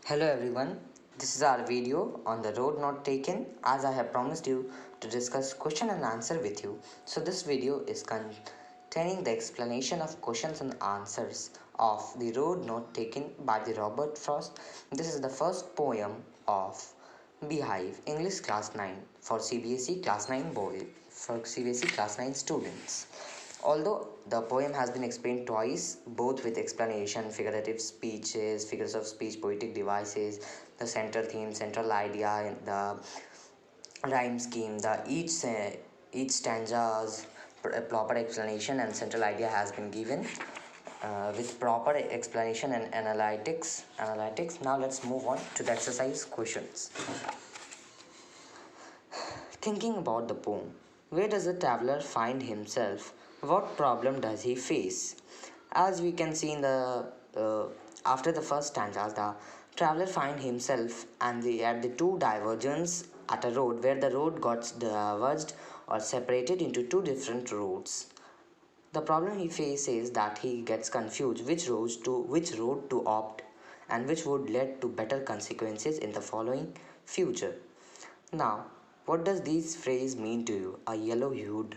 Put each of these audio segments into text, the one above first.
Hello everyone, this is our video on the road not taken as I have promised you to discuss question and answer with you. So this video is containing the explanation of questions and answers of the road not taken by the Robert Frost. This is the first poem of Beehive English class 9 for CBSE class 9 boy for CBSE class 9 students. Although the poem has been explained twice, both with explanation, figurative speeches, figures of speech, poetic devices, the central theme, central idea, and the rhyme scheme, each stanza's proper explanation and central idea has been given with proper explanation and analytics. Now let's move on to the exercise questions. Thinking about the poem, where does the traveler find himself? What problem does he face? As we can see in the after the first stanza, the traveler find himself at the two divergence at a road where the road got diverged or separated into two different roads. The problem he faces is that he gets confused which road to opt and which would lead to better consequences in the following future. Now, what does this phrase mean to you? A yellow wood.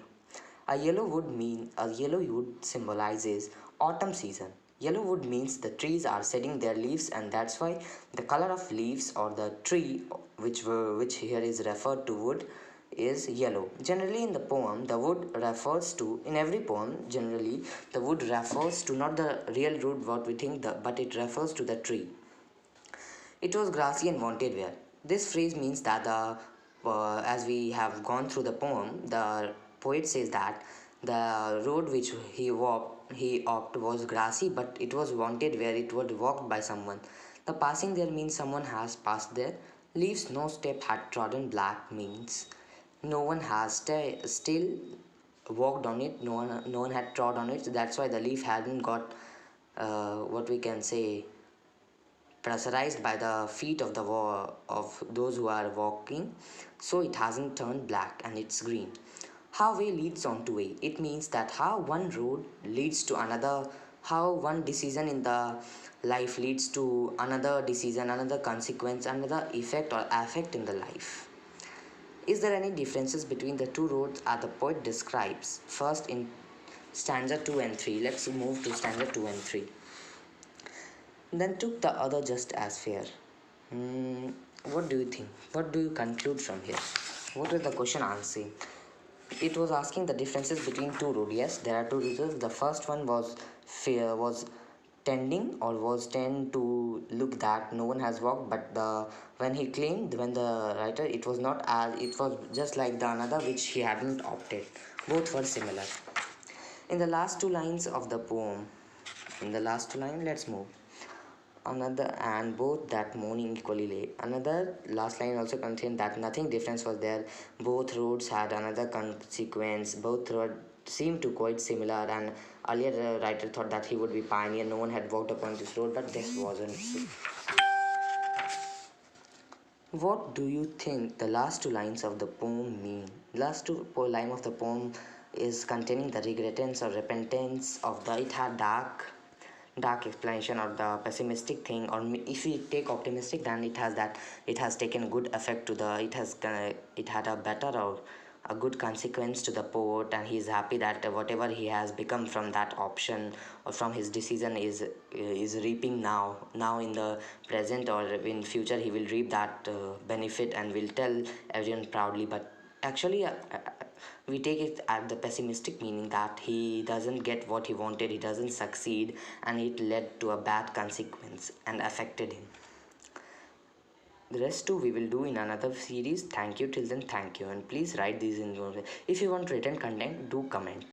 A yellow wood symbolizes autumn season. Yellow wood means the trees are shedding their leaves, and that's why the color of leaves or the tree, which here is referred to wood, is yellow. Generally, in the poem, the wood refers to in every poem. Generally, the wood refers to not the real wood what we think, but it refers to the tree. It was grassy and wanted wear. This phrase means that as we have gone through the poem, the poet says that the road which he opted was grassy, but it was wanted where it was walked by someone. The passing there means someone has passed there. Leaves no step had trodden black means no one has still walked on it. No one had trod on it. So that's why the leaf hadn't got what we can say pressurized by the feet of of those who are walking, so it hasn't turned black and it's green. How way leads on to way. It means that how one road leads to another, how one decision in the life leads to another decision, another consequence, another effect or affect in the life. Is there any differences between the two roads as the poet describes? First in stanza 2 and 3. Let's move to stanza 2 and 3. Then took the other just as fair. What do you think? What do you conclude from here? What is the question answering? It was asking the differences between two roads. Yes, there are two roads. The first one was fair, was tending or was tend to look that no one has walked, but when the writer, it was not as, it was just like the another which he hadn't opted. Both were similar. In the last two lines of the poem, let's move another and both that morning equally lay. Another last line also contained that nothing difference was there. Both roads had another consequence. Both roads seemed to quite similar, and earlier the writer thought that he would be pioneer. No one had walked upon this road, but this wasn't so. What do you think the last two lines of the poem mean? Last two line of the poem is containing the regretance or repentance of the it had dark explanation or the pessimistic thing, or if we take optimistic, then it has that it has taken good effect to the it had a better or a good consequence to the poet, and he is happy that whatever he has become from that option or from his decision is reaping now in the present, or in future he will reap that benefit and will tell everyone proudly. But actually we take it at the pessimistic meaning that he doesn't get what he wanted, he doesn't succeed, and it led to a bad consequence and affected him. The rest too we will do in another series. Thank you till then. Thank you, and please write these in your, if you want written content, do comment.